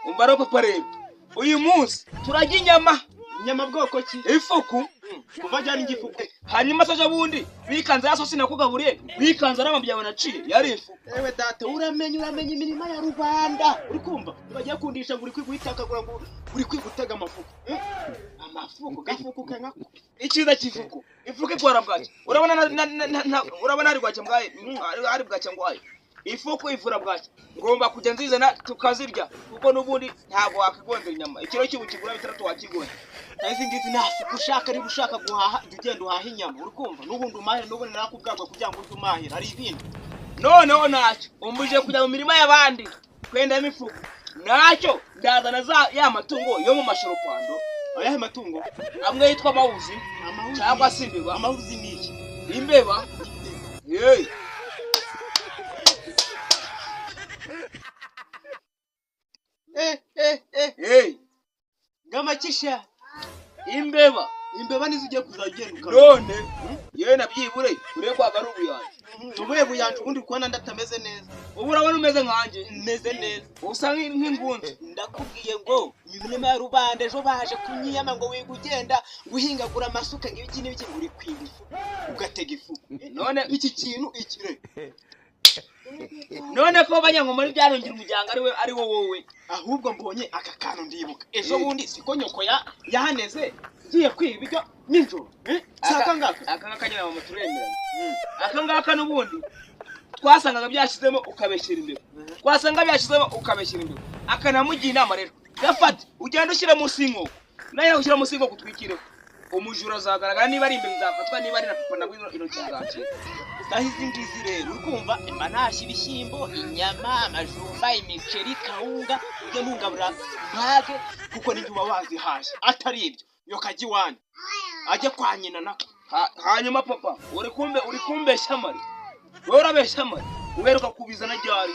umva rero papa rero uyu munsi turarya inyama bwoko ki? ifuku Kuva jyana igifuku. hanyuma soje bundi bikanze yasosi nakugaburiye bikanze aramabyawe naciye yari ifu. Ewe data uramenye imirima ya rubanda uri kumva bagiye kundisha ngo uri kwigutakagura ngo uri kwigutega amafuku amafuku gafuku kanka Ikiza kifuku ifuku kwara bwaje urabona ari bwaje mbwaye ari bwaje ngwaye ifuku ivura bwaje ngomba kujya nzizana tukazirya kuko nubundi ntabwo wakigondera inyama ikiro cy'ubukigura bitatu wakigonda izi ngizi nafuku ushaka ari ushaka guhaha ugenda uhaha inyama uri kumva nubundi umahira nubundi nakubwagwa kugira ngo ujye umahira ari ibindi noneho nacyo umbuje kujya mu mirima y'abandi kwenda imifuku nacyo ndazana ya matungo yo mu mashoropando. Ayahe matungo amwe yitwa amawuzi cyangwa se imbeba. Amawuzi ni iki? Imbeba hey ngamakisha imbeba nizo ugiye kuzagenda none yewe nabyibure urekwaga ari ubuyanje tubuye buyanje ubundi kubona ndatameze neza. Ubu urabona umeze nkanje meze neza usa nk'ingunzi. Ndakubwiye ngo imirima ya rubanda ejo baje kunyiyama ngo wiga ugenda guhingagura amasuka ngibiki n'ibiki uri kwiga ifu ugatega ifu none iki kintu ikire none ko banyango muri byarongira umujyanga ari wowe ahubwo mbonye aka kantu ndibuka ejo bundi siko nyoko yahaneze ngiye kwibiga ninjoro saka ngaka aka ngakanyira mu turemeranye aka ngaka nubundi twasangaga byashizemo ukabeshyira imbere twasanga byashizemo ukabeshyira imbere akanamugiye inama rero gafata ugenda ushyira mu singo nayo ushyira mu singo kutwikire umujura zagaragara niba ari imbere zafatwa niba ari na papa nabwo ino cyangaki izi ngizi rero ukumva imba nashya ibishyimbo inyama amajumba imiceri kawunga ujye ntungabura mpage kuko n'ibyo uba wazihashye atari ibyo yo kajya iwanyu ajye kwa nyina nako hanyuma papa uri kumbeshya mari wowe urabeshya mari uheruka kubizana ryari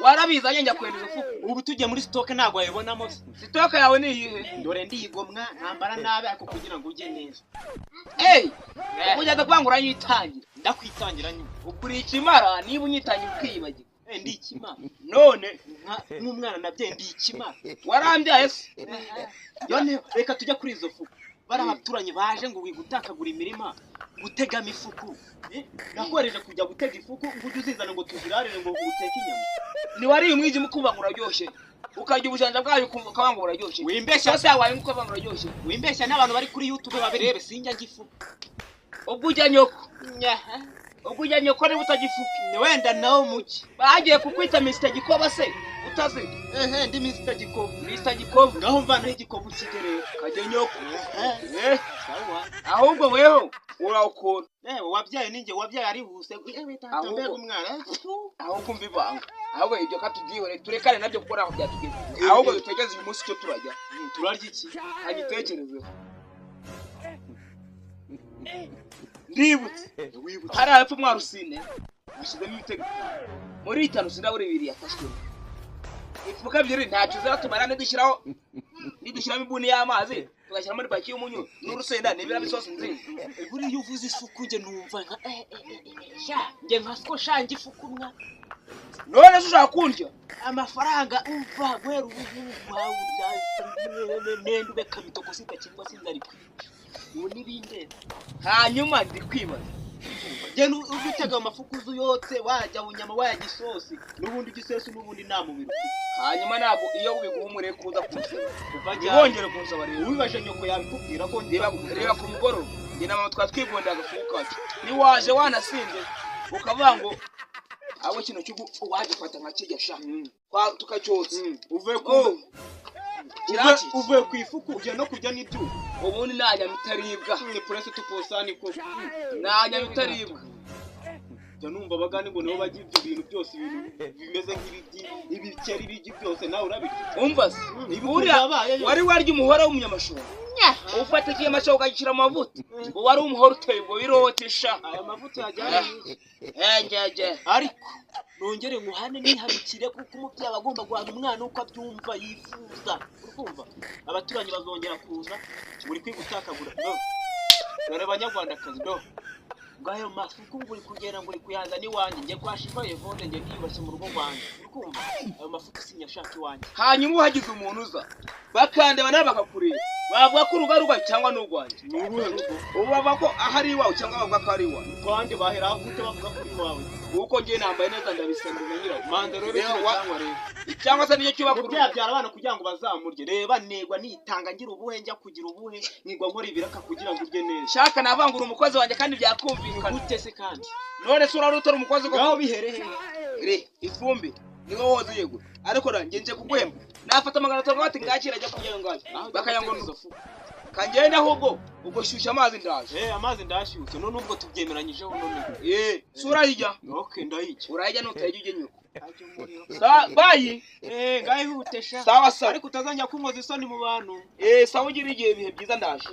warabizanye njya kwendeza ifuku ubu tujye muri stoke ntabwo wayibonamo stoke yawe ni iyihe dore ndigomwa ntambara nabi ariko kugira ngo ujye neza ujyaga kwangura yitangira ndakwitangira nyuma ukuri ikimara niba unyitangira ukiyibagira ndi ikimara none nk'umwana nabye ndi ikimara warambyaye se yone reka tujya kuri izo fuku bari abaturanyi baje ngo wigutakagura imirima gutega imifuku nakoreje kujya gutega ifuku ngo ujye uzizana ngo tuzirarire ngo uteke inyama ni wari umwiji mukumva ngo uraryoshye ukajya ubujanja bwayo ukaba ngo uraryoshye wimbeshya se yawaye ngo ukaba ngo uraryoshye wimbeshya n'abantu bari kuri YouTube babirebe sinjya ngifuku ubwo ujya nyoko niba utagifuka ni wenda nawo muke bagiye kukwita Mr Gikoba se utazi ndi Mr Gikoba ngaho mvana igikobo kigereye kajye nyoko sawa ahubwo weho urawukora wabyaye ninjye wabyaye ari huse tata mbega umwana ahubwo mbivanga ahubwo ibyo katugiwe turekane nabyo gukora aho byatugeze ahubwo dutegeze uyu munsi cyo turajya turarya iki hanyitekerezeho ndibutse hari hepfo mwarusine mushyizemo ibitego muri 5 sindabure 2 yafashwe ifuka ebyiri ntacyo ziratumara nidushyiramo ibuni y'amazi tugashyiramo muri baki y'umunyu n'urusenda n'ibira bisosi nziza buri iyo uvuze ifuku nge numva nka nge nkasko shanje ifuku mwa none ushaka kundya amafaranga umva gwera wawe nende ubeka bitoko sitakingwa sinzari ubu nibinde hanyuma ndi kwibaza genda ugutega amafuku uzuyotse wajya unyama wajya isosi n'ubundi gisesu n'ubundi namubiri hanyuma ntabwo iyo ubiguhumure kuza kunsaba ubongere kunsaba rero ubibaje nyoko yabikubwira ko reba ku mugoroba njye na mama twatwigondera agafuku kacu niwaje wanasinze ukavuga ngo abo kino cyugu waje fata nka kijya sha tukacyotse uvuye ku ifuku ujya no kujya n'ibyo ubundi nanya mitaribwa ni presse tuposani ko nanya mitaribwa jya numva bagani ngo nabo bagira ibyo bintu byose ibintu bimeze nk'ibikeri bigi byose nawe urabirya umva se wari warya umuhora w'umunyamashuri ufata ikiye amashoka ukagishira amavuta ngo wari umuhora uteye ubwo birotisha aya mavuta yajyanye ariko nongere nguhane nihabikire kuko umubyeyi abagomba guhana umwana uko abyumva yifuza urumva abaturanyi bazongera kuza muri kwigutakagura dore abanyarwandakazi ngayo mafuku uri kugera ngo uri kuyazana iwanjye njye kwashiva Evode njye ndiyubashye mu rugo rwanjye ukumva ayo mafuku sinyashaka iwanjye hanyuma uhagize umuntu uza bakandeba nawe bakakureba bavuga ko urugo rwawe cyangwa n'urwanjye ni uruhe rugo ubu bavuga ko ahari iwawe cyangwa bavuga ko ari iwawe kandi bahera aho gute bavuga ko uri iwawe kuko njye nambaye neza ndabisembera nyirawo manda rero cyangwa rero cyangwa se nicyo cyubaka urugo byabyara abana kugira ngo bazamurye reba negwa nitanga ngira ubuhe njya kugira ubuhe nigwa nkora ibiraka kugira ngo urye neza shaka navangura umukozi wanjye kandi byakumvikana gute se kandi none se urari utora umukozi ko ngaho biherehe ifumbi niwe woze yego ariko nanjye nje kuguhemba nafata magana atatu bati ngakira ajya kujya ngaho bakayangona izo fuku kangenda ahubwo ubwo shyushya amazi ndaje amazi ndashyushye none ubwo tubyemeranyijeho none sura hirya okay ndayijya urajya nutayijya ujye nyuko bayi ngahihutesha sawa sawa ariko utazajya kunkoza isoni mu bantu sawa ugira igihe bihe byiza ndaje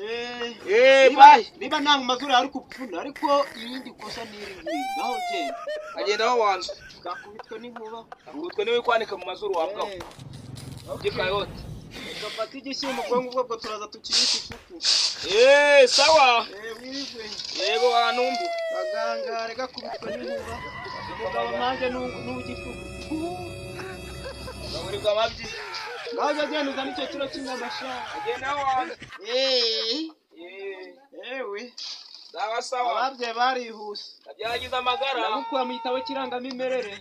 bayi niba nta mazuru ari kupfuna ariko irindi kosa niri ngiri ngaho genda agenda aho wanze gakubitwe n'inkuba akubitwe niwe kwanika mu mazuru wabwaho gikayote gafata igishyimbo ubwo bwo turaza tukibika ifuku sawa wigwe yego wanumbi bagangare gakubitwe n'inkuba umugabo nanjye n'ugifuku gaburirwa ababyi ngaho jya genda uzana icyo kiro cy'inyamasha agenda aho wanze ewe sawa sawa ababyeyi barihuse abyagize amagara ndagukura mu gitabo kirangamimerere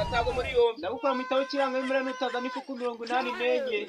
ntabwo muri yombi ndagukura mu gitabo kirangamimerere n'utazana ifuku 84